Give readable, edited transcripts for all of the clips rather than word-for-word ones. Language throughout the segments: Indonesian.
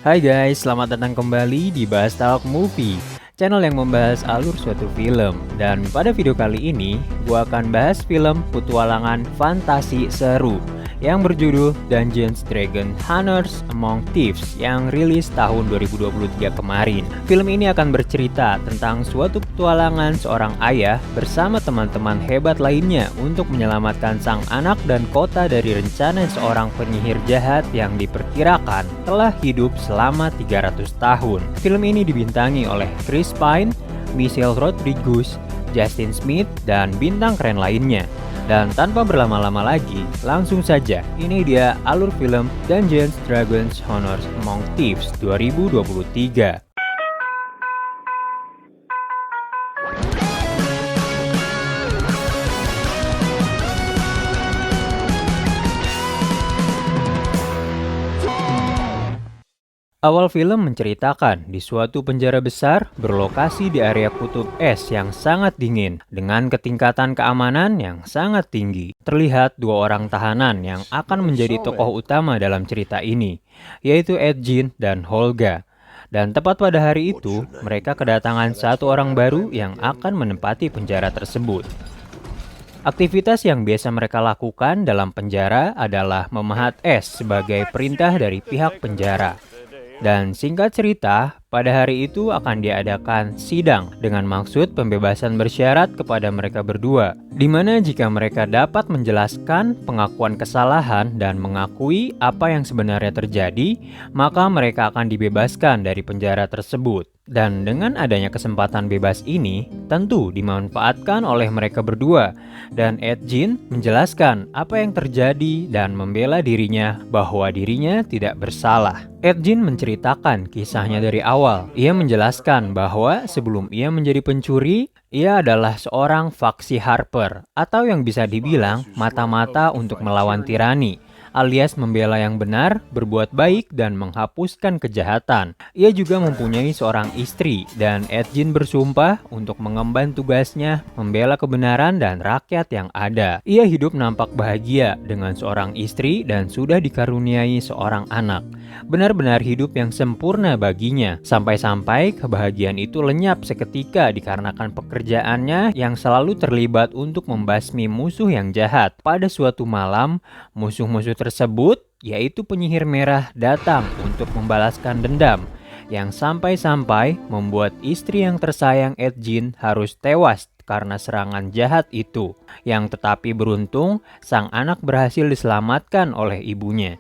Hai guys, selamat datang kembali di Bahas Talk Movie, channel yang membahas alur suatu film. Dan pada video kali ini, gua akan bahas film petualangan fantasi seru yang berjudul Dungeons Dragons Honors Among Thieves yang rilis tahun 2023 kemarin. Film ini akan bercerita tentang suatu petualangan seorang ayah bersama teman-teman hebat lainnya untuk menyelamatkan sang anak dan kota dari rencana seorang penyihir jahat yang diperkirakan telah hidup selama 300 tahun. Film ini dibintangi oleh Chris Pine, Michelle Rodriguez, Justin Smith, dan bintang keren lainnya. Dan tanpa berlama-lama lagi, langsung saja ini dia alur film Dungeons Dragons Honors Among Thieves 2023. Awal film menceritakan di suatu penjara besar berlokasi di area kutub es yang sangat dingin dengan ketingkatan keamanan yang sangat tinggi. Terlihat dua orang tahanan yang akan menjadi tokoh utama dalam cerita ini, yaitu Edgin dan Holga. Dan tepat pada hari itu, mereka kedatangan satu orang baru yang akan menempati penjara tersebut. Aktivitas yang biasa mereka lakukan dalam penjara adalah memahat es sebagai perintah dari pihak penjara. Dan singkat cerita, pada hari itu akan diadakan sidang dengan maksud pembebasan bersyarat kepada mereka berdua, di mana jika mereka dapat menjelaskan pengakuan kesalahan dan mengakui apa yang sebenarnya terjadi, maka mereka akan dibebaskan dari penjara tersebut. Dan dengan adanya kesempatan bebas ini, tentu dimanfaatkan oleh mereka berdua. Dan Edgin menjelaskan apa yang terjadi dan membela dirinya bahwa dirinya tidak bersalah. Edgin menceritakan kisahnya dari awal. Ia menjelaskan bahwa sebelum ia menjadi pencuri, ia adalah seorang faksi Harper, atau yang bisa dibilang mata-mata untuk melawan tirani, alias membela yang benar, berbuat baik, dan menghapuskan kejahatan. Ia juga mempunyai seorang istri, dan Edgin bersumpah untuk mengemban tugasnya membela kebenaran dan rakyat yang ada. Ia hidup nampak bahagia dengan seorang istri dan sudah dikaruniai seorang anak. Benar-benar hidup yang sempurna baginya, sampai-sampai kebahagiaan itu lenyap seketika dikarenakan pekerjaannya yang selalu terlibat untuk membasmi musuh yang jahat. Pada suatu malam, musuh-musuh tersebut, yaitu penyihir merah, datang untuk membalaskan dendam, yang sampai-sampai membuat istri yang tersayang Edgin harus tewas karena serangan jahat itu. Yang tetapi beruntung, sang anak berhasil diselamatkan oleh ibunya.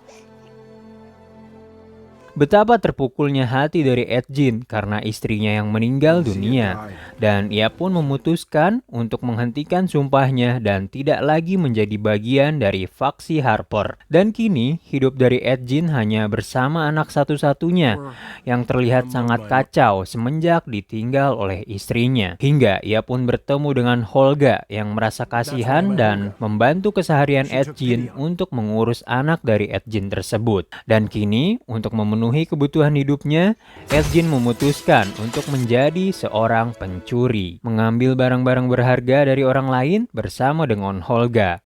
Betapa terpukulnya hati dari Edgin karena istrinya yang meninggal dunia, dan ia pun memutuskan untuk menghentikan sumpahnya dan tidak lagi menjadi bagian dari faksi Harper. Dan kini hidup dari Edgin hanya bersama anak satu-satunya yang terlihat sangat kacau semenjak ditinggal oleh istrinya. Hingga ia pun bertemu dengan Holga yang merasa kasihan dan membantu keseharian Edgin untuk mengurus anak dari Edgin tersebut. Dan kini untuk memenuhi kebutuhan hidupnya, Edgin memutuskan untuk menjadi seorang pencuri, mengambil barang-barang berharga dari orang lain bersama dengan Holga.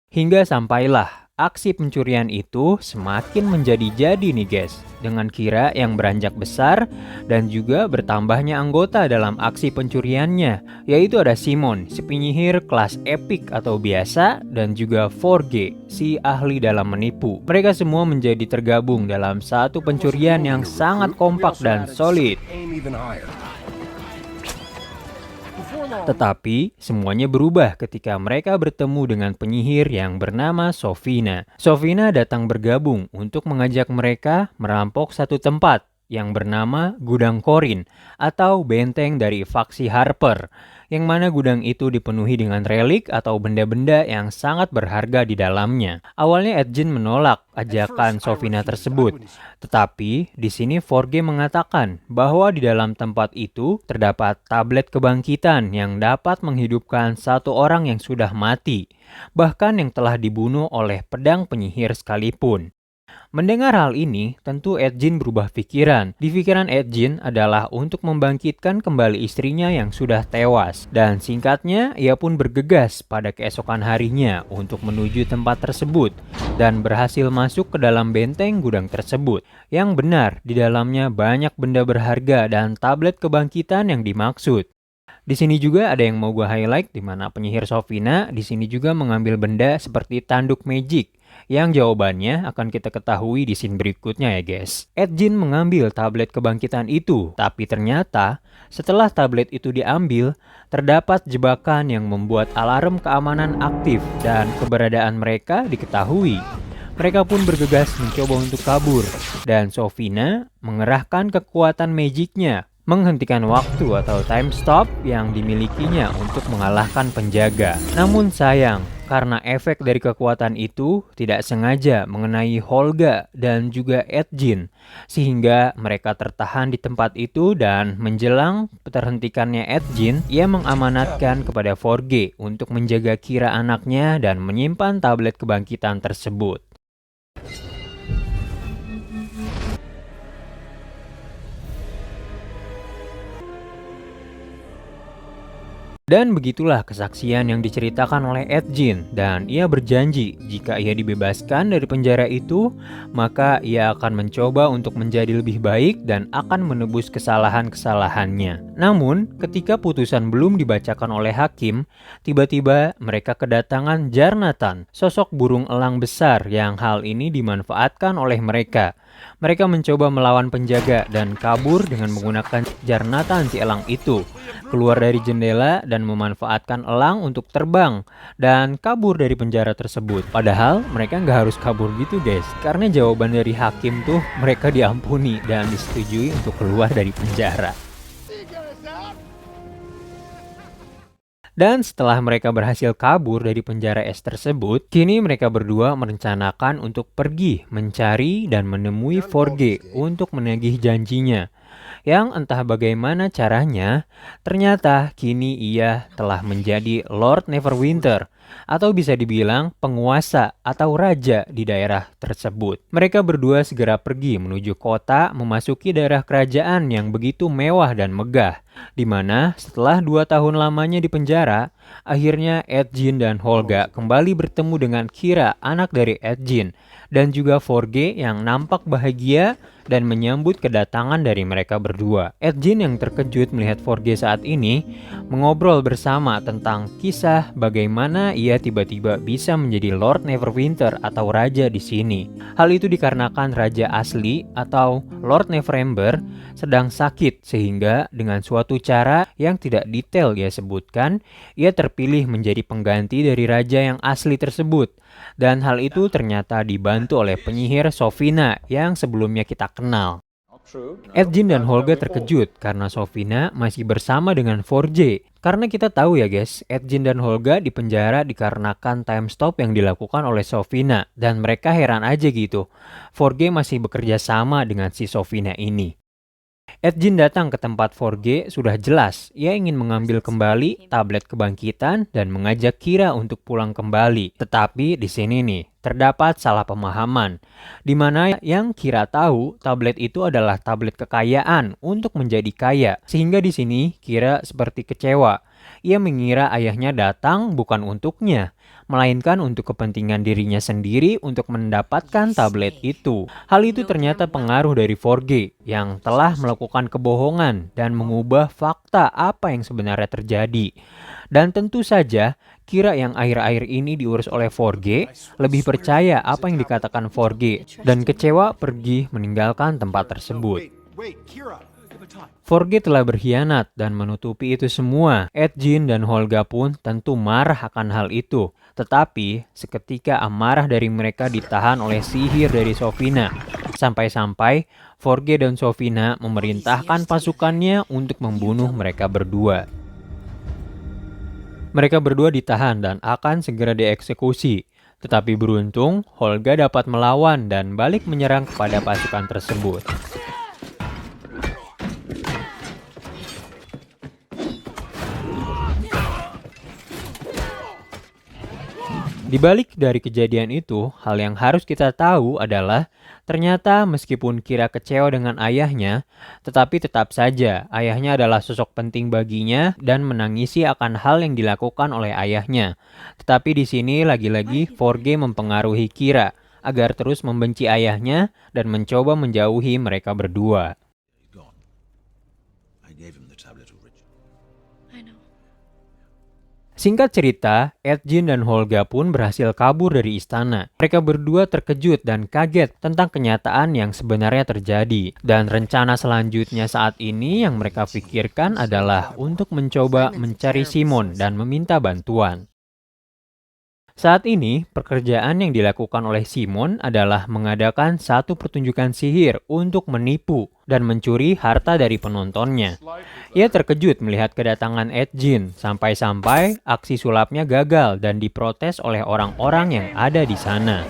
Hingga sampailah aksi pencurian itu semakin menjadi-jadi nih guys, dengan kira yang beranjak besar dan juga bertambahnya anggota dalam aksi pencuriannya, yaitu ada Simon, si penyihir kelas epic atau biasa, dan juga Forge, si ahli dalam menipu. Mereka semua menjadi tergabung dalam satu pencurian yang sangat kompak dan solid. Tetapi semuanya berubah ketika mereka bertemu dengan penyihir yang bernama Sofina. Sofina datang bergabung untuk mengajak mereka merampok satu tempat yang bernama Gudang Korin atau benteng dari faksi Harper, yang mana gudang itu dipenuhi dengan relik atau benda-benda yang sangat berharga di dalamnya. Awalnya Edgin menolak ajakan Sofina tersebut, tetapi di sini Forge mengatakan bahwa di dalam tempat itu terdapat tablet kebangkitan yang dapat menghidupkan satu orang yang sudah mati, bahkan yang telah dibunuh oleh pedang penyihir sekalipun. Mendengar hal ini, tentu Edjin berubah pikiran. Di pikiran Edjin adalah untuk membangkitkan kembali istrinya yang sudah tewas. Dan singkatnya, ia pun bergegas pada keesokan harinya untuk menuju tempat tersebut dan berhasil masuk ke dalam benteng gudang tersebut. Yang benar, di dalamnya banyak benda berharga dan tablet kebangkitan yang dimaksud. Di sini juga ada yang mau gue highlight di mana penyihir Sofina di sini juga mengambil benda seperti tanduk magic yang jawabannya akan kita ketahui di scene berikutnya ya guys. Edjin mengambil tablet kebangkitan itu, tapi ternyata setelah tablet itu diambil, terdapat jebakan yang membuat alarm keamanan aktif dan keberadaan mereka diketahui. Mereka pun bergegas mencoba untuk kabur, dan Sofina mengerahkan kekuatan magicnya menghentikan waktu atau time stop yang dimilikinya untuk mengalahkan penjaga. Namun sayang, karena efek dari kekuatan itu tidak sengaja mengenai Holga dan juga Edjin, sehingga mereka tertahan di tempat itu dan menjelang terhentikannya Edjin, ia mengamanatkan kepada Forge untuk menjaga Kira anaknya dan menyimpan tablet kebangkitan tersebut. Dan begitulah kesaksian yang diceritakan oleh Edjin, dan ia berjanji jika ia dibebaskan dari penjara itu, maka ia akan mencoba untuk menjadi lebih baik dan akan menebus kesalahan-kesalahannya. Namun, ketika putusan belum dibacakan oleh hakim, tiba-tiba mereka kedatangan Jarnatan, sosok burung elang besar yang hal ini dimanfaatkan oleh mereka. Mereka mencoba melawan penjaga dan kabur dengan menggunakan Jarnatan si elang itu, keluar dari jendela dan memanfaatkan elang untuk terbang dan kabur dari penjara tersebut. Padahal mereka nggak harus kabur gitu guys, karena jawaban dari hakim tuh mereka diampuni dan disetujui untuk keluar dari penjara. Dan setelah mereka berhasil kabur dari penjara es tersebut, kini mereka berdua merencanakan untuk pergi mencari dan menemui Forge untuk menagih janjinya. Yang entah bagaimana caranya, ternyata kini ia telah menjadi Lord Neverwinter, atau bisa dibilang penguasa atau raja di daerah tersebut. Mereka berdua segera pergi menuju kota memasuki daerah kerajaan yang begitu mewah dan megah, di mana setelah 2 tahun lamanya di penjara, akhirnya Edjin dan Holga kembali bertemu dengan Kira, anak dari Edjin, dan juga Forge yang nampak bahagia dan menyambut kedatangan dari mereka berdua. Edjin yang terkejut melihat Forge saat ini mengobrol bersama tentang kisah bagaimana ia tiba-tiba bisa menjadi Lord Neverwinter atau raja di sini. Hal itu dikarenakan raja asli atau Lord Neverember sedang sakit, sehingga dengan suatu cara yang tidak detail ia sebutkan, ia terpilih menjadi pengganti dari raja yang asli tersebut. Dan hal itu ternyata dibantu oleh penyihir Sofina yang sebelumnya kita kenal. Edjin dan Holga terkejut karena Sofina masih bersama dengan Forge. Karena kita tahu ya guys, Edjin dan Holga dipenjara dikarenakan time stop yang dilakukan oleh Sofina. Dan mereka heran aja gitu, Forge masih bekerja sama dengan si Sofina ini. Edjin datang ke tempat Forge sudah jelas ia ingin mengambil kembali tablet kebangkitan dan mengajak Kira untuk pulang kembali. Tetapi di sini nih terdapat salah pemahaman, di mana yang Kira tahu tablet itu adalah tablet kekayaan untuk menjadi kaya, sehingga di sini Kira seperti kecewa. Ia mengira ayahnya datang bukan untuknya, melainkan untuk kepentingan dirinya sendiri untuk mendapatkan tablet itu. Hal itu ternyata pengaruh dari Forge yang telah melakukan kebohongan dan mengubah fakta apa yang sebenarnya terjadi. Dan tentu saja, Kira yang akhir-akhir ini diurus oleh Forge lebih percaya apa yang dikatakan Forge dan kecewa pergi meninggalkan tempat tersebut. Forge telah berkhianat dan menutupi itu semua. Edjin dan Holga pun tentu marah akan hal itu. Tetapi seketika amarah dari mereka ditahan oleh sihir dari Sofina. Sampai-sampai Forge dan Sofina memerintahkan pasukannya untuk membunuh mereka berdua. Mereka berdua ditahan dan akan segera dieksekusi. Tetapi beruntung, Holga dapat melawan dan balik menyerang kepada pasukan tersebut. Di balik dari kejadian itu, hal yang harus kita tahu adalah ternyata meskipun Kira kecewa dengan ayahnya, tetapi tetap saja ayahnya adalah sosok penting baginya dan menangisi akan hal yang dilakukan oleh ayahnya. Tetapi di sini lagi-lagi Forge mempengaruhi Kira agar terus membenci ayahnya dan mencoba menjauhi mereka berdua. He's gone. I gave him the tablet original. I know. Singkat cerita, Edjin dan Holga pun berhasil kabur dari istana. Mereka berdua terkejut dan kaget tentang kenyataan yang sebenarnya terjadi. Dan rencana selanjutnya saat ini yang mereka pikirkan adalah untuk mencoba mencari Simon dan meminta bantuan. Saat ini, pekerjaan yang dilakukan oleh Simon adalah mengadakan satu pertunjukan sihir untuk menipu dan mencuri harta dari penontonnya. Ia terkejut melihat kedatangan Edjin, sampai-sampai aksi sulapnya gagal dan diprotes oleh orang-orang yang ada di sana.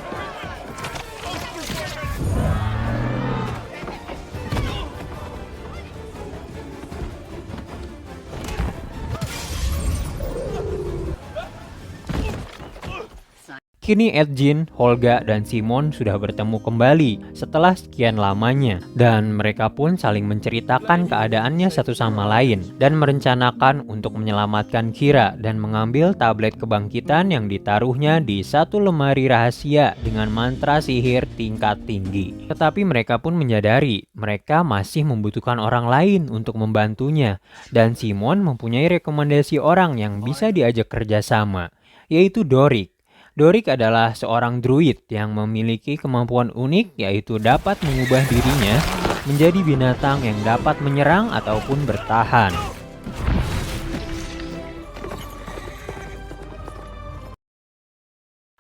Kini Edjin, Holga, dan Simon sudah bertemu kembali setelah sekian lamanya. Dan mereka pun saling menceritakan keadaannya satu sama lain dan merencanakan untuk menyelamatkan Kira dan mengambil tablet kebangkitan yang ditaruhnya di satu lemari rahasia dengan mantra sihir tingkat tinggi. Tetapi mereka pun menyadari mereka masih membutuhkan orang lain untuk membantunya. Dan Simon mempunyai rekomendasi orang yang bisa diajak kerjasama, yaitu Dorik. Dorik adalah seorang druid yang memiliki kemampuan unik, yaitu dapat mengubah dirinya menjadi binatang yang dapat menyerang ataupun bertahan.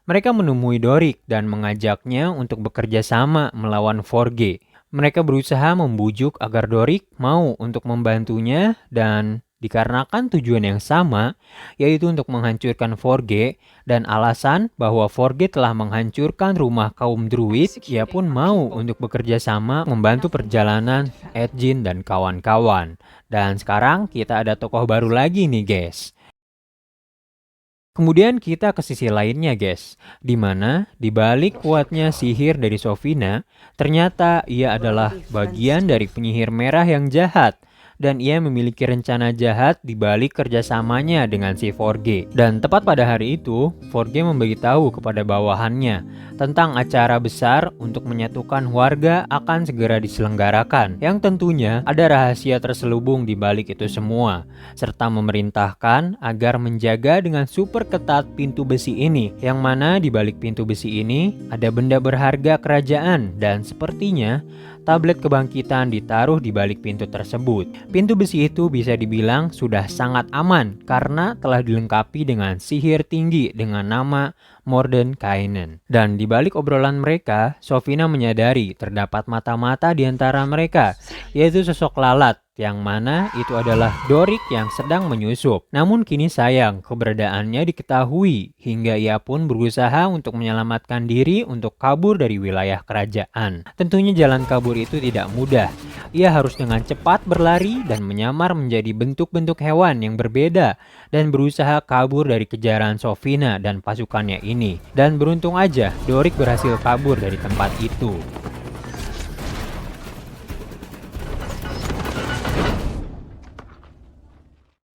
Mereka menemui Dorik dan mengajaknya untuk bekerja sama melawan Forge. Mereka berusaha membujuk agar Dorik mau untuk membantunya dan dikarenakan tujuan yang sama, yaitu untuk menghancurkan Forge dan alasan bahwa Forge telah menghancurkan rumah kaum Druid, ia pun mau untuk bekerja sama membantu perjalanan Edjin dan kawan-kawan. Dan sekarang kita ada tokoh baru lagi nih guys. Kemudian kita ke sisi lainnya guys, di mana di balik kuatnya sihir dari Sofina, ternyata ia adalah bagian dari penyihir merah yang jahat. Dan ia memiliki rencana jahat di balik kerjasamanya dengan si Forge. Dan tepat pada hari itu, Forge memberitahu kepada bawahannya tentang acara besar untuk menyatukan warga akan segera diselenggarakan. Yang tentunya ada rahasia terselubung di balik itu semua, serta memerintahkan agar menjaga dengan super ketat pintu besi ini, yang mana di balik pintu besi ini ada benda berharga kerajaan dan sepertinya tablet kebangkitan ditaruh di balik pintu tersebut. Pintu besi itu bisa dibilang sudah sangat aman karena telah dilengkapi dengan sihir tinggi dengan nama Mordenkainen. Dan di balik obrolan mereka, Sofina menyadari terdapat mata-mata di antara mereka, yaitu sosok lalat yang mana itu adalah Dorik yang sedang menyusup. Namun kini sayang keberadaannya diketahui hingga ia pun berusaha untuk menyelamatkan diri untuk kabur dari wilayah kerajaan. Tentunya jalan kabur itu tidak mudah. Ia harus dengan cepat berlari dan menyamar menjadi bentuk-bentuk hewan yang berbeda dan berusaha kabur dari kejaran Sofina dan pasukannya ini. Dan beruntung aja Dorik berhasil kabur dari tempat itu.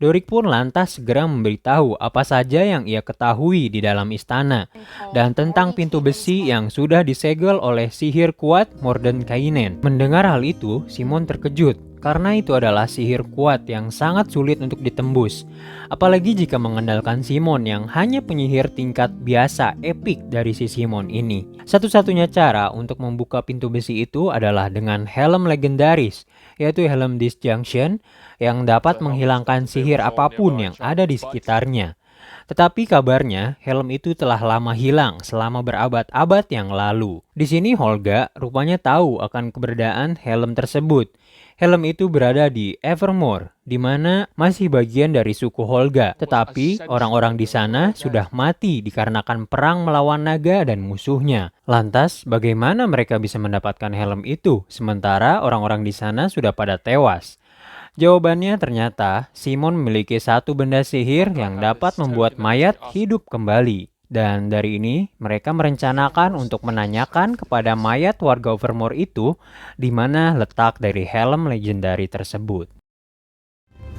Dorik pun lantas segera memberitahu apa saja yang ia ketahui di dalam istana dan tentang pintu besi yang sudah disegel oleh sihir kuat Mordenkainen. Mendengar hal itu, Simon terkejut karena itu adalah sihir kuat yang sangat sulit untuk ditembus. Apalagi jika mengandalkan Simon yang hanya penyihir tingkat biasa epik dari si Simon ini. Satu-satunya cara untuk membuka pintu besi itu adalah dengan helm legendaris, yaitu helm disjunction yang dapat menghilangkan sihir apapun yang ada di sekitarnya. Tetapi kabarnya helm itu telah lama hilang selama berabad-abad yang lalu. Di sini Holga rupanya tahu akan keberadaan helm tersebut. Helm itu berada di Evermore, di mana masih bagian dari suku Holga. Tetapi orang-orang di sana sudah mati dikarenakan perang melawan naga dan musuhnya. Lantas bagaimana mereka bisa mendapatkan helm itu sementara orang-orang di sana sudah pada tewas? Jawabannya ternyata Simon memiliki satu benda sihir yang dapat membuat mayat hidup kembali. Dan dari ini, mereka merencanakan untuk menanyakan kepada mayat warga Overmore itu di mana letak dari helm legendari tersebut.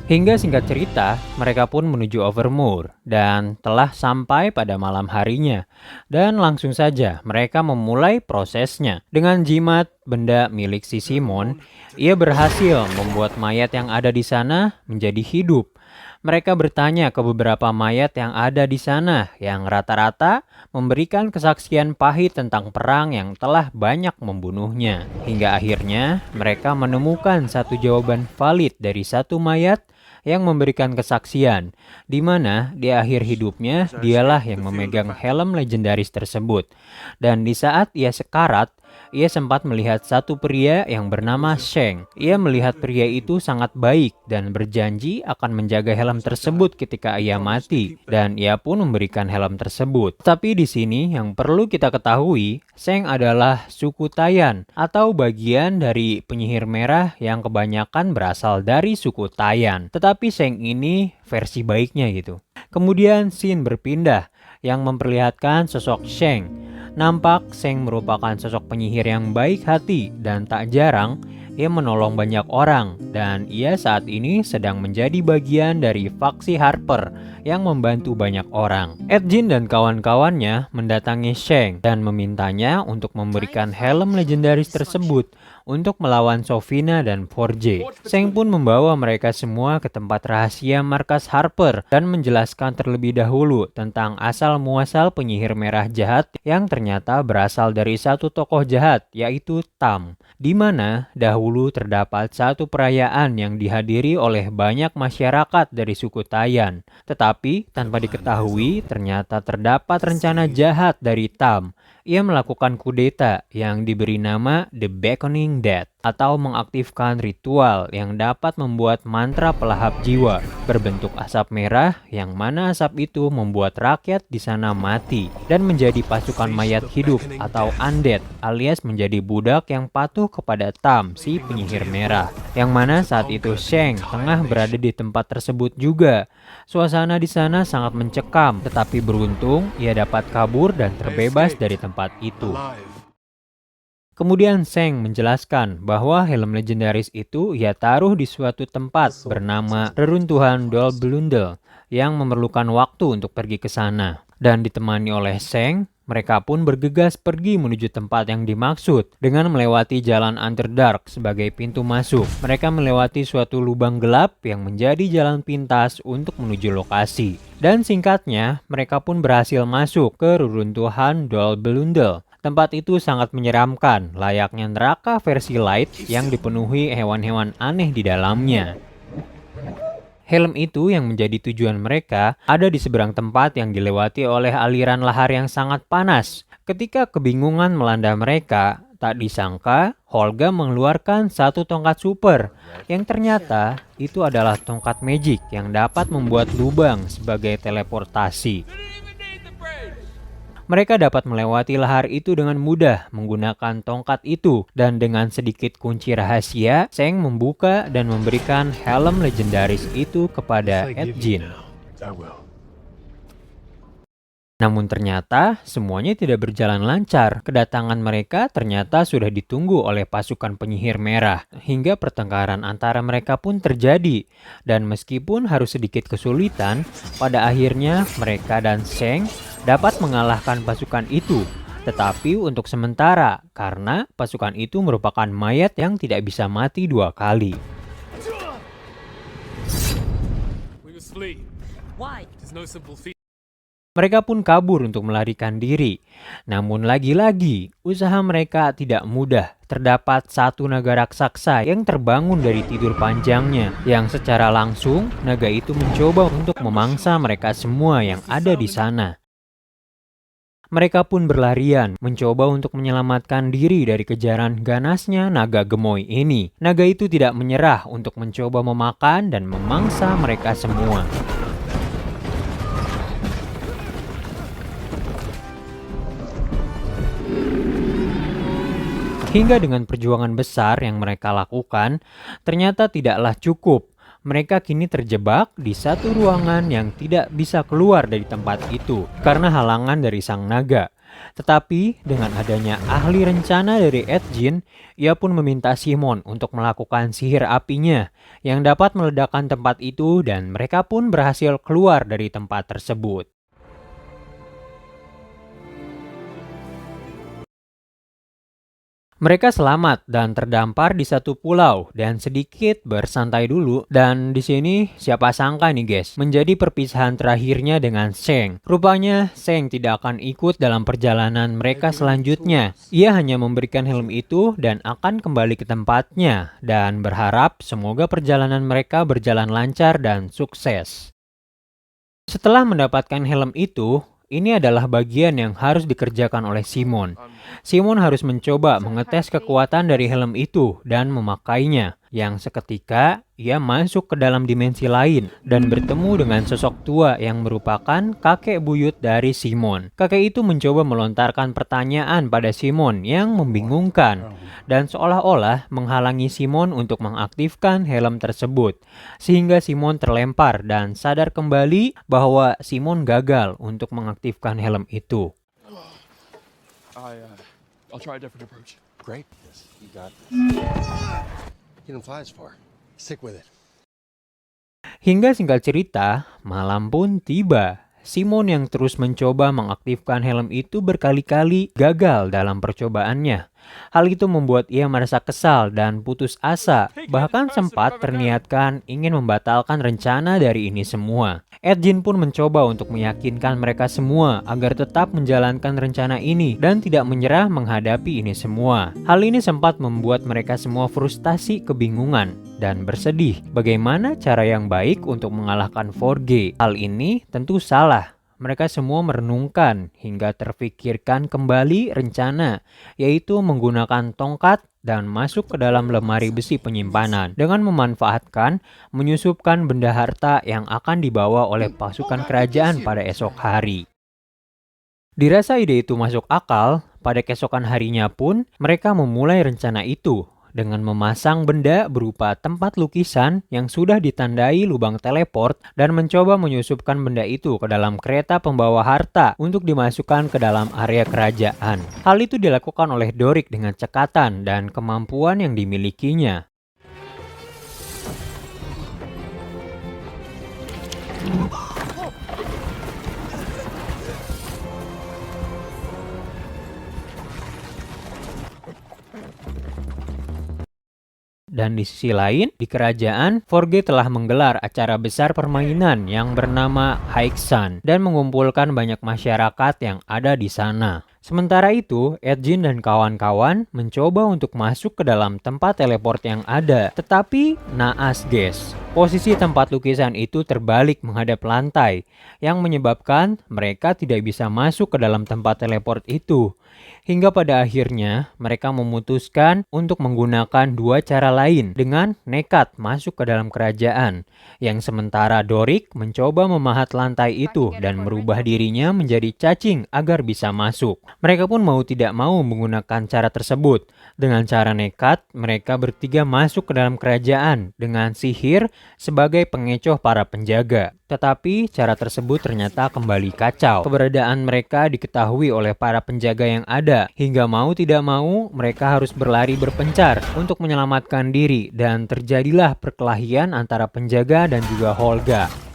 Hingga singkat cerita, mereka pun menuju Overmore dan telah sampai pada malam harinya. Dan langsung saja mereka memulai prosesnya. Dengan jimat benda milik si Simon, ia berhasil membuat mayat yang ada di sana menjadi hidup. Mereka bertanya ke beberapa mayat yang ada di sana yang rata-rata memberikan kesaksian pahit tentang perang yang telah banyak membunuhnya. Hingga akhirnya mereka menemukan satu jawaban valid dari satu mayat yang memberikan kesaksian, di mana di akhir hidupnya dialah yang memegang helm legendaris tersebut. Dan di saat ia sekarat, ia sempat melihat satu pria yang bernama Sheng. Ia melihat pria itu sangat baik dan berjanji akan menjaga helm tersebut ketika ia mati, dan ia pun memberikan helm tersebut. Tapi di sini yang perlu kita ketahui, Sheng adalah suku Taiyan atau bagian dari penyihir merah yang kebanyakan berasal dari suku Taiyan. Tetapi Sheng ini versi baiknya gitu. Kemudian scene berpindah yang memperlihatkan sosok Sheng. Nampak Sheng merupakan sosok penyihir yang baik hati dan tak jarang ia menolong banyak orang, dan ia saat ini sedang menjadi bagian dari faksi Harper yang membantu banyak orang. Edjin dan kawan-kawannya mendatangi Sheng dan memintanya untuk memberikan helm legendaris tersebut untuk melawan Sofina dan Forge. Sheng pun membawa mereka semua ke tempat rahasia markas Harper dan menjelaskan terlebih dahulu tentang asal-muasal penyihir merah jahat yang ternyata berasal dari satu tokoh jahat, yaitu Tam, di mana dahulu terdapat satu perayaan yang dihadiri oleh banyak masyarakat dari suku Taiyan. Tetapi tanpa diketahui ternyata terdapat rencana jahat dari Tam. Ia melakukan kudeta yang diberi nama The Beckoning Death, atau mengaktifkan ritual yang dapat membuat mantra pelahap jiwa berbentuk asap merah, yang mana asap itu membuat rakyat di sana mati dan menjadi pasukan mayat hidup atau undead, alias menjadi budak yang patuh kepada Tam, si penyihir merah, yang mana saat itu Sheng tengah berada di tempat tersebut juga. Suasana di sana sangat mencekam, tetapi beruntung ia dapat kabur dan terbebas dari tempat itu. Kemudian Sheng menjelaskan bahwa helm legendaris itu ia taruh di suatu tempat bernama Reruntuhan Dol Blundel yang memerlukan waktu untuk pergi ke sana. Dan ditemani oleh Sheng, mereka pun bergegas pergi menuju tempat yang dimaksud dengan melewati jalan Underdark sebagai pintu masuk. Mereka melewati suatu lubang gelap yang menjadi jalan pintas untuk menuju lokasi. Dan singkatnya, mereka pun berhasil masuk ke Reruntuhan Dol Blundel. Tempat itu sangat menyeramkan, layaknya neraka versi light yang dipenuhi hewan-hewan aneh di dalamnya. Helm itu yang menjadi tujuan mereka ada di seberang tempat yang dilewati oleh aliran lahar yang sangat panas. Ketika kebingungan melanda mereka, tak disangka Holga mengeluarkan satu tongkat super yang ternyata itu adalah tongkat magic yang dapat membuat lubang sebagai teleportasi. Mereka dapat melewati lahar itu dengan mudah menggunakan tongkat itu, dan dengan sedikit kunci rahasia, Sheng membuka dan memberikan helm legendaris itu kepada Edjin. Namun ternyata semuanya tidak berjalan lancar. Kedatangan mereka ternyata sudah ditunggu oleh pasukan penyihir merah, hingga pertengkaran antara mereka pun terjadi. Dan meskipun harus sedikit kesulitan, pada akhirnya mereka dan Sheng dapat mengalahkan pasukan itu. Tetapi untuk sementara, karena pasukan itu merupakan mayat yang tidak bisa mati dua kali. Mereka pun kabur untuk melarikan diri. Namun lagi-lagi, usaha mereka tidak mudah. Terdapat satu naga raksasa yang terbangun dari tidur panjangnya, yang secara langsung naga itu mencoba untuk memangsa mereka semua yang ada di sana. Mereka pun berlarian, mencoba untuk menyelamatkan diri dari kejaran ganasnya naga gemoy ini. Naga itu tidak menyerah untuk mencoba memakan dan memangsa mereka semua. Hingga dengan perjuangan besar yang mereka lakukan, ternyata tidaklah cukup. Mereka kini terjebak di satu ruangan yang tidak bisa keluar dari tempat itu karena halangan dari sang naga. Tetapi dengan adanya ahli rencana dari Ed Gein, ia pun meminta Simon untuk melakukan sihir apinya yang dapat meledakkan tempat itu dan mereka pun berhasil keluar dari tempat tersebut. Mereka selamat dan terdampar di satu pulau dan sedikit bersantai dulu. Dan di sini siapa sangka nih guys, menjadi perpisahan terakhirnya dengan Sheng. Rupanya Sheng tidak akan ikut dalam perjalanan mereka selanjutnya. Ia hanya memberikan helm itu dan akan kembali ke tempatnya dan berharap semoga perjalanan mereka berjalan lancar dan sukses. Setelah mendapatkan helm itu, ini adalah bagian yang harus dikerjakan oleh Simon. Simon harus mencoba mengetes kekuatan dari helm itu dan memakainya. Yang seketika ia masuk ke dalam dimensi lain dan bertemu dengan sosok tua yang merupakan kakek buyut dari Simon. Kakek itu mencoba melontarkan pertanyaan pada Simon yang membingungkan dan seolah-olah menghalangi Simon untuk mengaktifkan helm tersebut. Sehingga Simon terlempar dan sadar kembali bahwa Simon gagal untuk mengaktifkan helm itu. I'll try a different approach. Great. Yes, you got this. Get him flies for. Stick with it. Hingga singkat cerita, malam pun tiba. Simon yang terus mencoba mengaktifkan helm itu berkali-kali gagal dalam percobaannya. Hal itu membuat ia merasa kesal dan putus asa, bahkan sempat terniatkan ingin membatalkan rencana dari ini semua. Ed Gein pun mencoba untuk meyakinkan mereka semua agar tetap menjalankan rencana ini dan tidak menyerah menghadapi ini semua. Hal ini sempat membuat mereka semua frustasi, kebingungan, dan bersedih bagaimana cara yang baik untuk mengalahkan 4G. Hal ini tentu salah. Mereka semua merenungkan hingga terfikirkan kembali rencana, yaitu menggunakan tongkat dan masuk ke dalam lemari besi penyimpanan dengan memanfaatkan menyusupkan benda harta yang akan dibawa oleh pasukan kerajaan pada esok hari. Dirasa ide itu masuk akal, pada keesokan harinya pun mereka memulai rencana itu dengan memasang benda berupa tempat lukisan yang sudah ditandai lubang teleport dan mencoba menyusupkan benda itu ke dalam kereta pembawa harta untuk dimasukkan ke dalam area kerajaan. Hal itu dilakukan oleh Doric dengan cekatan dan kemampuan yang dimilikinya. Dan di sisi lain, di kerajaan, 4G telah menggelar acara besar permainan yang bernama Haixan dan mengumpulkan banyak masyarakat yang ada di sana. Sementara itu, Ed Gein dan kawan-kawan mencoba untuk masuk ke dalam tempat teleport yang ada. Tetapi, naas guys, posisi tempat lukisan itu terbalik menghadap lantai, yang menyebabkan mereka tidak bisa masuk ke dalam tempat teleport itu. Hingga pada akhirnya mereka memutuskan untuk menggunakan dua cara lain dengan nekat masuk ke dalam kerajaan. Yang sementara Doric mencoba memahat lantai itu dan merubah dirinya menjadi cacing agar bisa masuk. Mereka pun mau tidak mau menggunakan cara tersebut. Dengan cara nekat, mereka bertiga masuk ke dalam kerajaan dengan sihir sebagai pengecoh para penjaga. Tetapi cara tersebut ternyata kembali kacau. Keberadaan mereka diketahui oleh para penjaga yang ada. Hingga mau tidak mau mereka harus berlari berpencar untuk menyelamatkan diri. Dan terjadilah perkelahian antara penjaga dan juga Holga.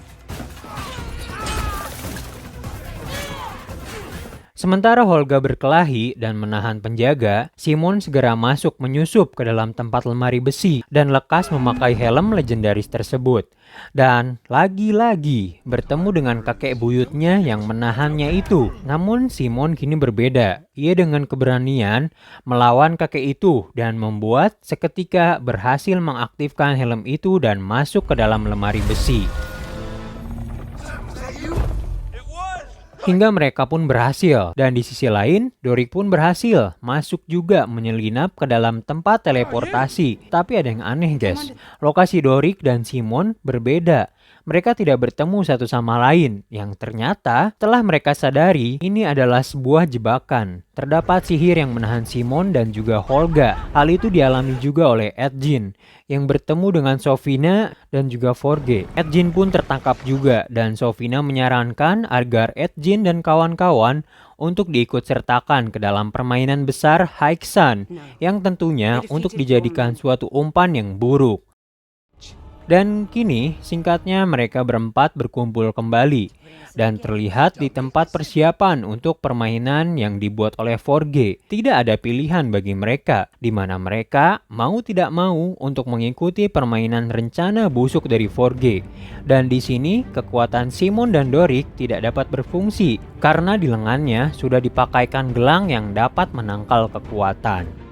Sementara Holga berkelahi dan menahan penjaga, Simon segera masuk menyusup ke dalam tempat lemari besi dan lekas memakai helm legendaris tersebut. Dan lagi-lagi bertemu dengan kakek buyutnya yang menahannya itu. Namun Simon kini berbeda. Ia dengan keberanian melawan kakek itu dan membuat seketika berhasil mengaktifkan helm itu dan masuk ke dalam lemari besi. Hingga mereka pun berhasil, dan di sisi lain, Doric pun berhasil masuk juga menyelinap ke dalam tempat teleportasi. Tapi ada yang aneh guys, lokasi Doric dan Simon berbeda. mereka tidak bertemu satu sama lain, yang ternyata telah mereka sadari ini adalah sebuah jebakan. Terdapat sihir yang menahan Simon dan juga Holga. Hal itu dialami juga oleh Edgin, yang bertemu dengan Sofina dan juga Forge. Edgin pun tertangkap juga, dan Sofina menyarankan agar Edgin dan kawan-kawan untuk diikut-sertakan ke dalam permainan besar Haiksan, yang tentunya untuk dijadikan suatu umpan yang buruk. Dan kini, singkatnya mereka berempat berkumpul kembali dan terlihat di tempat persiapan untuk permainan yang dibuat oleh Forge. Tidak ada pilihan bagi mereka, di mana mereka mau tidak mau untuk mengikuti permainan rencana busuk dari Forge. Dan di sini, kekuatan Simon dan Dorik tidak dapat berfungsi karena di lengannya sudah dipakaikan gelang yang dapat menangkal kekuatan.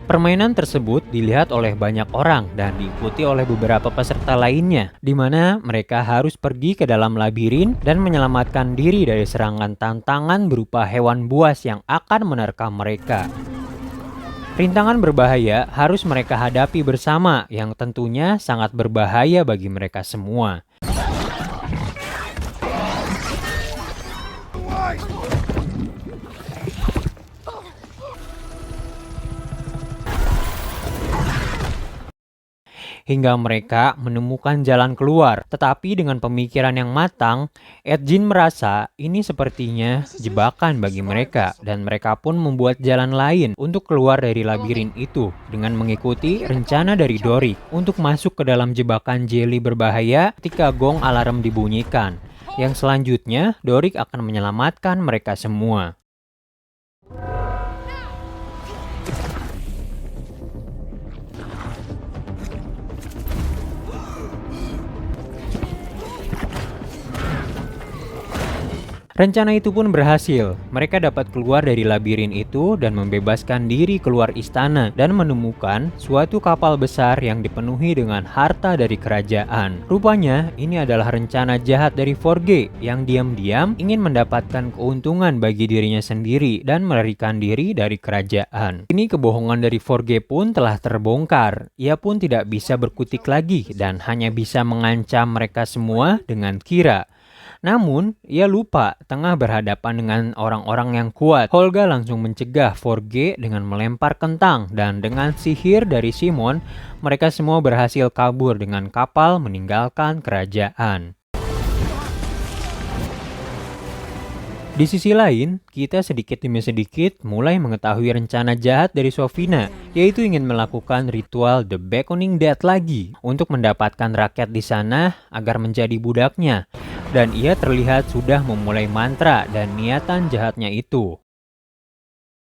Permainan tersebut dilihat oleh banyak orang dan diikuti oleh beberapa peserta lainnya, di mana mereka harus pergi ke dalam labirin dan menyelamatkan diri dari serangan tantangan berupa hewan buas yang akan menerkam mereka. Rintangan berbahaya harus mereka hadapi bersama, yang tentunya sangat berbahaya bagi mereka semua. Hingga mereka menemukan jalan keluar. Tetapi dengan pemikiran yang matang, Edgin merasa ini sepertinya jebakan bagi mereka, dan mereka pun membuat jalan lain untuk keluar dari labirin itu dengan mengikuti rencana dari Dorik untuk masuk ke dalam jebakan jelly berbahaya ketika gong alarm dibunyikan. Yang selanjutnya, Dorik akan menyelamatkan mereka semua. Rencana itu pun berhasil. Mereka dapat keluar dari labirin itu dan membebaskan diri keluar istana dan menemukan suatu kapal besar yang dipenuhi dengan harta dari kerajaan. Rupanya ini adalah rencana jahat dari Forge yang diam-diam ingin mendapatkan keuntungan bagi dirinya sendiri dan melarikan diri dari kerajaan. Ini kebohongan dari Forge pun telah terbongkar. Ia pun tidak bisa berkutik lagi dan hanya bisa mengancam mereka semua dengan kira. Namun, ia lupa tengah berhadapan dengan orang-orang yang kuat. Holga langsung mencegah Forge dengan melempar kentang, dan dengan sihir dari Simon, mereka semua berhasil kabur dengan kapal meninggalkan kerajaan. Di sisi lain, kita sedikit demi sedikit mulai mengetahui rencana jahat dari Sofina, yaitu ingin melakukan ritual The Beckoning Dead lagi untuk mendapatkan rakyat di sana agar menjadi budaknya. Dan ia terlihat sudah memulai mantra dan niatan jahatnya itu.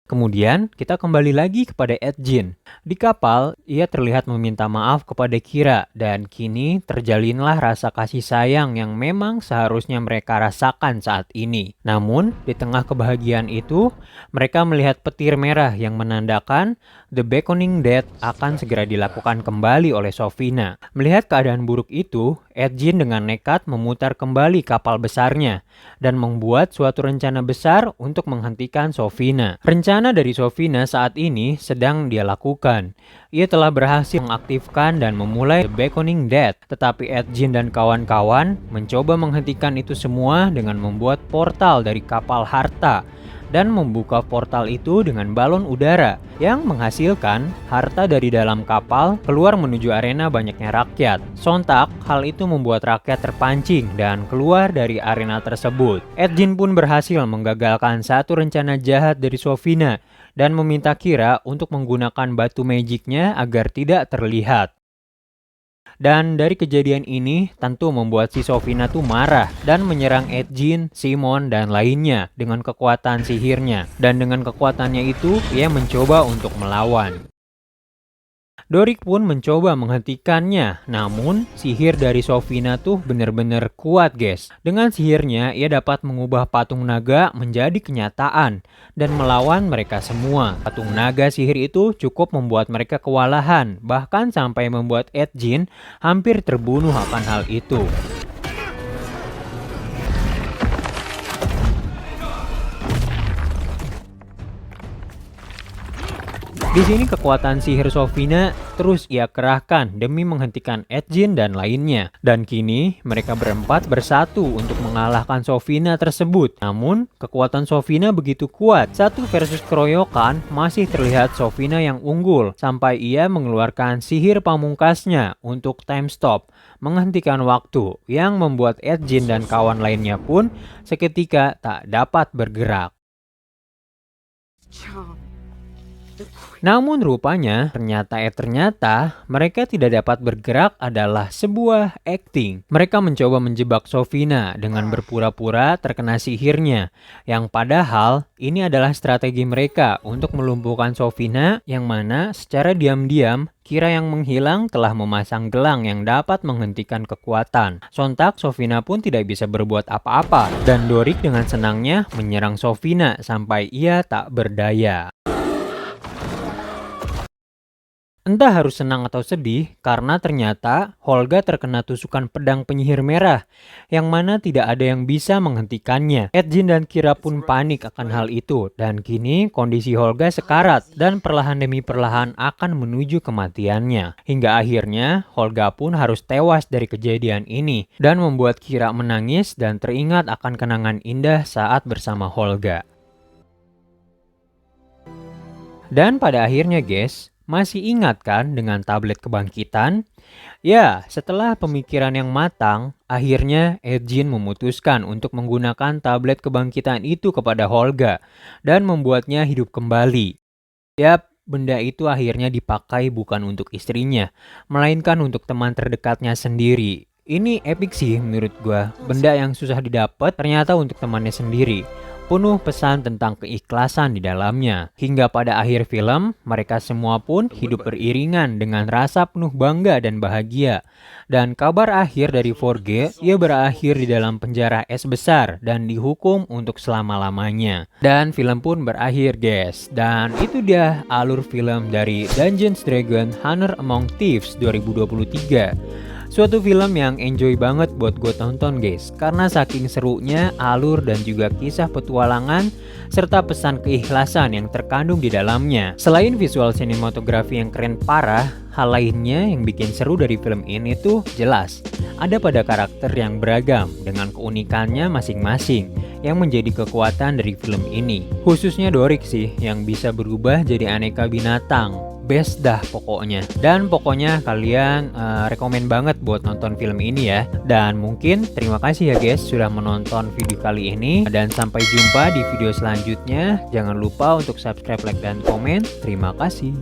Kemudian, kita kembali lagi kepada Edgin. Di kapal, ia terlihat meminta maaf kepada Kira, dan kini terjalinlah rasa kasih sayang yang memang seharusnya mereka rasakan saat ini. Namun, di tengah kebahagiaan itu, mereka melihat petir merah yang menandakan The Beckoning Dead akan segera dilakukan kembali oleh Sofina. Melihat keadaan buruk itu, Edgin dengan nekat memutar kembali kapal besarnya dan membuat suatu rencana besar untuk menghentikan Sofina. Rencana dari Sofina saat ini sedang dia lakukan. Ia telah berhasil mengaktifkan dan memulai The Beckoning Dead, tetapi Edgin dan kawan-kawan mencoba menghentikan itu semua dengan membuat portal dari kapal harta dan membuka portal itu dengan balon udara yang menghasilkan harta dari dalam kapal keluar menuju arena banyaknya rakyat. Sontak, hal itu membuat rakyat terpancing dan keluar dari arena tersebut. Edgin pun berhasil menggagalkan satu rencana jahat dari Sofina dan meminta Kira untuk menggunakan batu magicnya agar tidak terlihat. Dan dari kejadian ini tentu membuat si Sofina tuh marah dan menyerang Edgin, Simon, dan lainnya dengan kekuatan sihirnya. Dan dengan kekuatannya itu, ia mencoba untuk melawan. Dorik pun mencoba menghentikannya, namun sihir dari Sofina tuh bener-bener kuat guys. Dengan sihirnya ia dapat mengubah patung naga menjadi kenyataan dan melawan mereka semua. Patung naga sihir itu cukup membuat mereka kewalahan, bahkan sampai membuat Edgin hampir terbunuh akan hal itu. Di sini kekuatan sihir Sofina terus ia kerahkan demi menghentikan Edjin dan lainnya. Dan kini mereka berempat bersatu untuk mengalahkan Sofina tersebut. Namun kekuatan Sofina begitu kuat, satu versus keroyokan masih terlihat Sofina yang unggul sampai ia mengeluarkan sihir pamungkasnya untuk time stop, menghentikan waktu yang membuat Edjin dan kawan lainnya pun seketika tak dapat bergerak. Namun rupanya ternyata mereka tidak dapat bergerak adalah sebuah acting. Mereka mencoba menjebak Sofina dengan berpura-pura terkena sihirnya, yang padahal ini adalah strategi mereka untuk melumpuhkan Sofina, yang mana secara diam-diam Kira yang menghilang telah memasang gelang yang dapat menghentikan kekuatan. Sontak Sofina pun tidak bisa berbuat apa-apa, dan Dorik dengan senangnya menyerang Sofina sampai ia tak berdaya. Entah harus senang atau sedih, karena ternyata Holga terkena tusukan pedang penyihir merah, yang mana tidak ada yang bisa menghentikannya. Edjin dan Kira pun panik akan hal itu, dan kini kondisi Holga sekarat, dan perlahan demi perlahan akan menuju kematiannya. Hingga akhirnya, Holga pun harus tewas dari kejadian ini, dan membuat Kira menangis dan teringat akan kenangan indah saat bersama Holga. Dan pada akhirnya guys, masih ingat kan dengan tablet kebangkitan? Ya, setelah pemikiran yang matang, akhirnya Edjin memutuskan untuk menggunakan tablet kebangkitan itu kepada Holga dan membuatnya hidup kembali. Yap, benda itu akhirnya dipakai bukan untuk istrinya, melainkan untuk teman terdekatnya sendiri. Ini epic sih menurut gua. Benda yang susah didapat ternyata untuk temannya sendiri. Penuh pesan tentang keikhlasan di dalamnya. Hingga pada akhir film, mereka semua pun hidup beriringan dengan rasa penuh bangga dan bahagia. Dan kabar akhir dari Forge, ia berakhir di dalam penjara es besar dan dihukum untuk selama-lamanya. Dan film pun berakhir guys. Dan itu dia alur film dari Dungeons Dragons Honor Among Thieves 2023. Suatu film yang enjoy banget buat gue tonton guys, karena saking serunya alur dan juga kisah petualangan serta pesan keikhlasan yang terkandung di dalamnya. Selain visual sinematografi yang keren parah, hal lainnya yang bikin seru dari film ini tuh jelas ada pada karakter yang beragam dengan keunikannya masing-masing yang menjadi kekuatan dari film ini. Khususnya Dorik sih yang bisa berubah jadi aneka binatang. Best dah pokoknya. Dan pokoknya kalian rekomen banget buat nonton film ini ya. Dan mungkin terima kasih ya guys sudah menonton video kali ini. Dan sampai jumpa di video selanjutnya. Jangan lupa untuk subscribe, like, dan komen. Terima kasih.